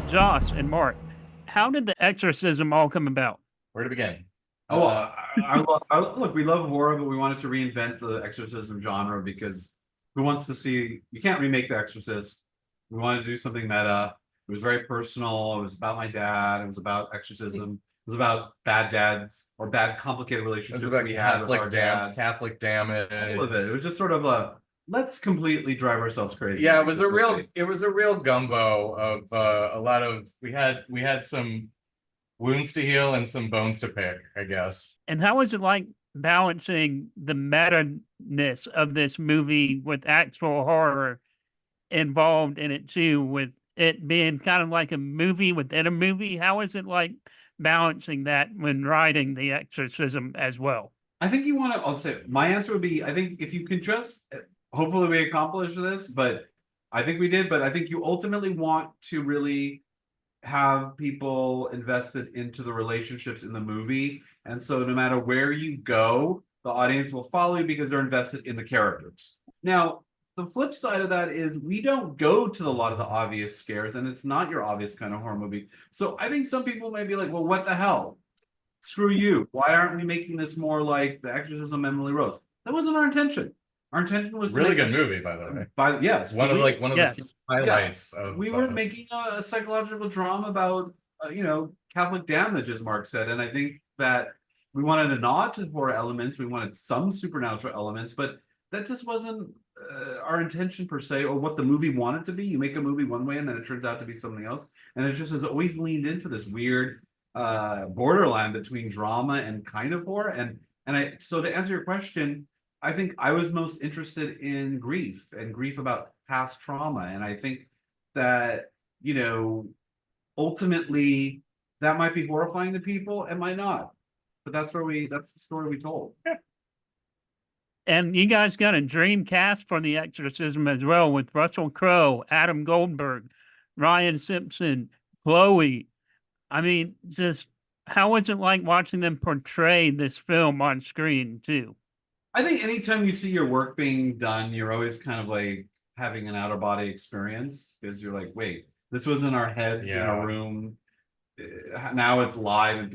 Josh and Mark, how did the exorcism all come about? Where to begin? Oh, look, we love horror, but we wanted to reinvent the exorcism genre because who wants to see? You can't remake The Exorcist. We wanted to do something meta. It was very personal. It was about my dad. It was about exorcism. It was about bad dads or bad complicated It was relationships about we had with our dads. Catholic damage. All of it. It was just sort of a let's completely drive ourselves crazy. Yeah, it was a real gumbo of a lot of we had some wounds to heal and some bones to pick, I guess. And how was it like balancing the meta-ness of this movie with actual horror involved in it too, with it being kind of like a movie within a movie? How is it like balancing that when writing The Exorcism as well? I think you want to, I'll say, my answer would be, I think if you can just, hopefully we accomplish this, but I think we did, but I think you ultimately want to really have people invested into the relationships in the movie. And so no matter where you go, the audience will follow you because they're invested in the characters. Now, the flip side of that is we don't go to a lot of the obvious scares, and it's not your obvious kind of horror movie. So I think some people may be like, well, what the hell? Screw you. Why aren't we making this more like The Exorcism of Emily Rose? That wasn't our intention. Our intention was really good movie, by the way. Yes, one of the few highlights of. We were making a psychological drama about Catholic damage, as Mark said, and I think that we wanted a nod to horror elements. We wanted some supernatural elements, but that just wasn't our intention per se, or what the movie wanted to be. You make a movie one way, and then it turns out to be something else, and it just has always leaned into this weird borderline between drama and kind of horror. So to answer your question, I think I was most interested in grief and grief about past trauma. And I think that, ultimately that might be horrifying to people. It might not. But that's the story we told. Yeah. And you guys got a dream cast for The Exorcism as well, with Russel Crowe, Adam Goldberg, Ryan Simpson, Chloe. I mean, just how was it like watching them portray this film on screen too? I think anytime you see your work being done, you're always kind of like having an out of body experience because you're like, wait, this was in our heads in a room. Now it's live and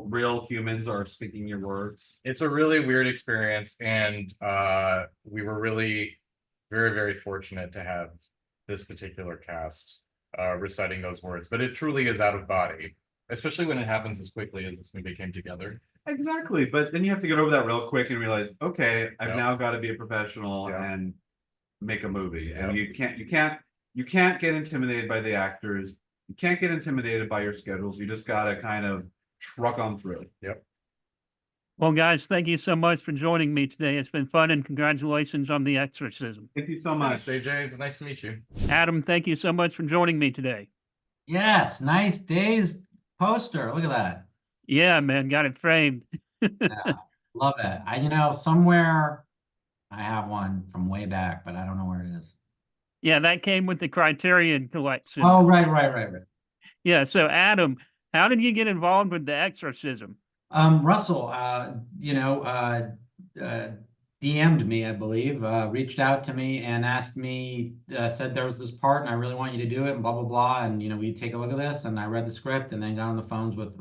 real humans are speaking your words. It's a really weird experience, and we were really very, very fortunate to have this particular cast reciting those words. But it truly is out of body, especially when it happens as quickly as this movie came together. Exactly, but then you have to get over that real quick and realize, okay, I've now got to be a professional and make a movie. And you can't get intimidated by the actors. You can't get intimidated by your schedules. You just got to kind of truck on through. Yep. Well, guys, thank you so much for joining me today. It's been fun, and congratulations on The Exorcism. Thank you so much. Thanks, AJ. It was nice to meet you. Adam, thank you so much for joining me today. Yes, nice Days poster. Look at that. Yeah, man, got it framed. Yeah, love it. Somewhere I have one from way back, but I don't know where it is. Yeah, that came with the Criterion collection. Oh, right. Yeah, so Adam, how did you get involved with The Exorcism? Russell, DM'd me, I believe, reached out to me and asked me, said there was this part and I really want you to do it and blah, blah, blah. And, we take a look at this, and I read the script and then got on the phones with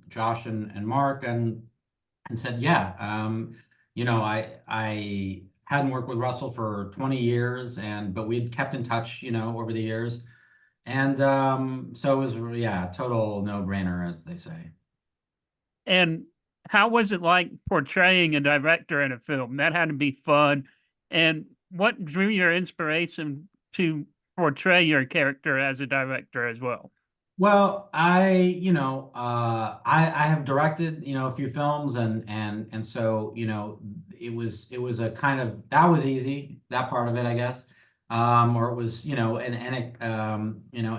Josh and Mark and said, yeah, I hadn't worked with Russell for 20 years but we'd kept in touch, over the years. And so it was, total no-brainer, as they say. And how was it like portraying a director in a film? That had to be fun. And what drew your inspiration to portray your character as a director as well? Well, I have directed, a few films and so, it was a kind of, that was easy, that part of it, I guess. Or it was,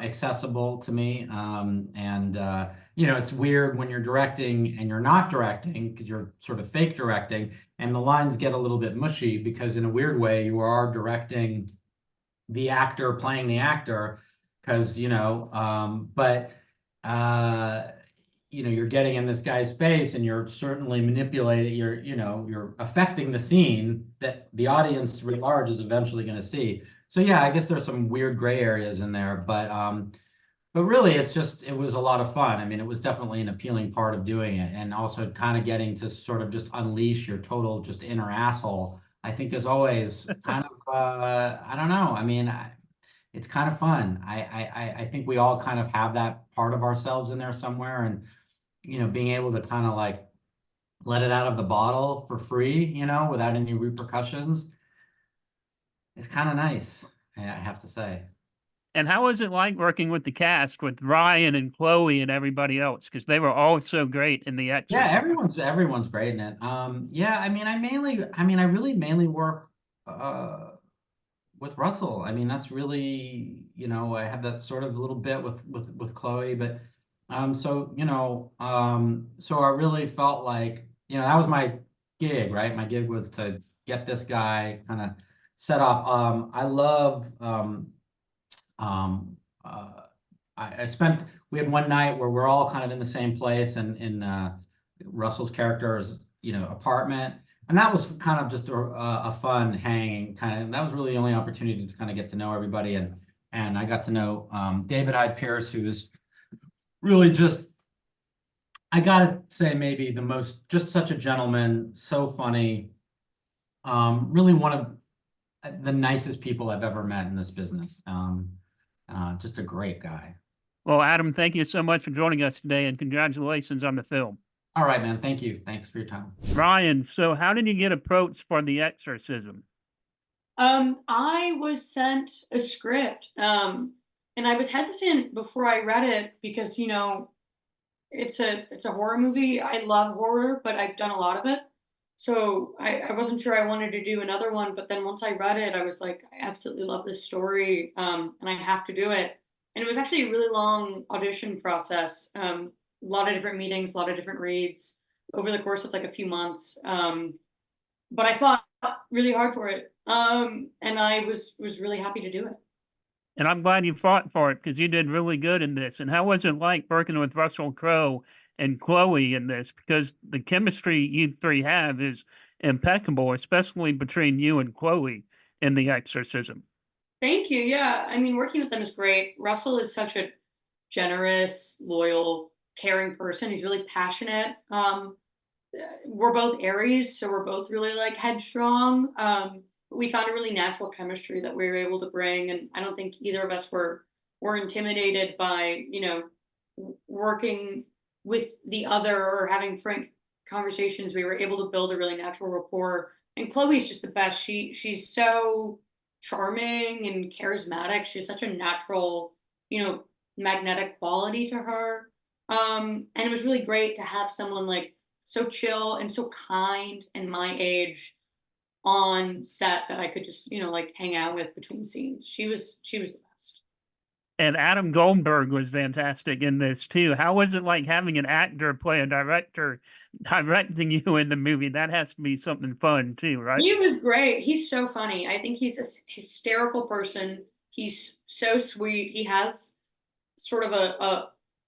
accessible to me. It's weird when you're directing and you're not directing because you're sort of fake directing, and the lines get a little bit mushy because in a weird way you are directing the actor playing the actor because, you're getting in this guy's face and you're certainly manipulating, you're affecting the scene that the audience writ large is eventually going to see. So yeah, I guess there's some weird gray areas in there, but But really, it was a lot of fun. I mean, it was definitely an appealing part of doing it. And also kind of getting to sort of just unleash your total just inner asshole, I think is always kind of, I don't know. I mean, it's kind of fun. I think we all kind of have that part of ourselves in there somewhere. And, being able to kind of like let it out of the bottle for free, without any repercussions, it's kind of nice, I have to say. And how was it like working with the cast with Ryan and Chloe and everybody else? Because they were all so great in The Yeah, Exorcist. everyone's great in it. Yeah, I really mainly work with Russell. I mean, that's really, I have that sort of little bit with Chloe, but so I really felt like, that was my gig, right? My gig was to get this guy kind of set off. I love um uh we had one night where we're all kind of in the same place and in Russell's character's, apartment. And that was kind of just a fun hang kind of, that was really the only opportunity to kind of get to know everybody. And I got to know David Hyde Pierce, who was really just, I gotta say, maybe just such a gentleman, so funny. Really one of the nicest people I've ever met in this business. Just a great guy. Well, Adam, thank you so much for joining us today and congratulations on the film. All right, man. Thank you. Thanks for your time. Ryan, so how did you get approached for The Exorcism? I was sent a script, and I was hesitant before I read it because, it's a horror movie. I love horror, but I've done a lot of it. So I wasn't sure I wanted to do another one, but then once I read it, I was like, I absolutely love this story, and I have to do it. And it was actually a really long audition process, a lot of different meetings, a lot of different reads over the course of like a few months. But I fought really hard for it, and I was really happy to do it. And I'm glad you fought for it because you did really good in this. And how was it like working with Russel Crowe and Chloe in this? Because the chemistry you three have is impeccable, especially between you and Chloe in The Exorcism. Thank you. Yeah, I mean, working with them is great. Russell is such a generous, loyal, caring person. He's really passionate. We're both Aries, so we're both really like headstrong. But we found a really natural chemistry that we were able to bring, and I don't think either of us were intimidated by working with the other or having frank conversations. We were able to build a really natural rapport. And Chloe's just the best. She's so charming and charismatic. She has such a natural, magnetic quality to her. And it was really great to have someone like so chill and so kind and my age on set that I could just, like hang out with between scenes. She was the best. And Adam Goldberg was fantastic in this too. How was it like having an actor play a director directing you in the movie? That has to be something fun too, right? He was great. He's so funny. I think he's a hysterical person. He's so sweet. He has sort of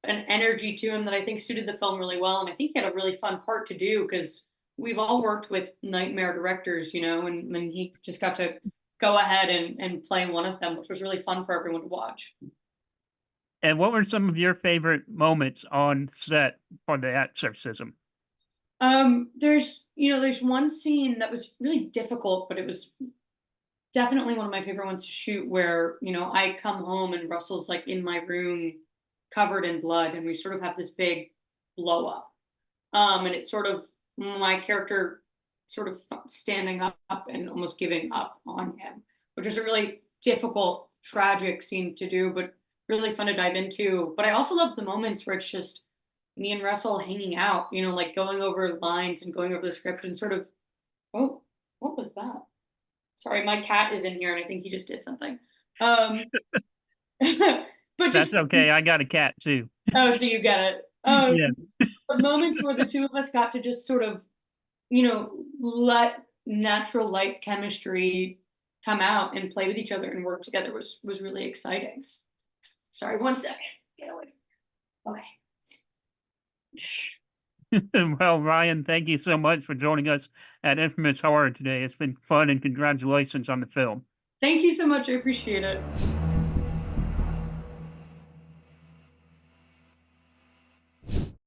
an energy to him that I think suited the film really well. And I think he had a really fun part to do because we've all worked with nightmare directors, and he just got to go ahead and play one of them, which was really fun for everyone to watch. And what were some of your favorite moments on set for The Exorcism? There's one scene that was really difficult, but it was definitely one of my favorite ones to shoot where, I come home and Russell's like in my room covered in blood and we sort of have this big blow up. And it's sort of my character sort of standing up and almost giving up on him, which is a really difficult, tragic scene to do, but really fun to dive into. But I also love the moments where it's just me and Russell hanging out, like going over lines and going over the script and sort of, oh, what was that? Sorry, my cat is in here and I think he just did something. But That's okay. I got a cat too. Oh, so you get it. Yeah. The moments where the two of us got to just sort of, let natural light chemistry come out and play with each other and work together was really exciting. Sorry, 1 second. Get away. Okay. Well, Ryan, thank you so much for joining us at Infamous Horror today. It's been fun and congratulations on the film. Thank you so much. I appreciate it.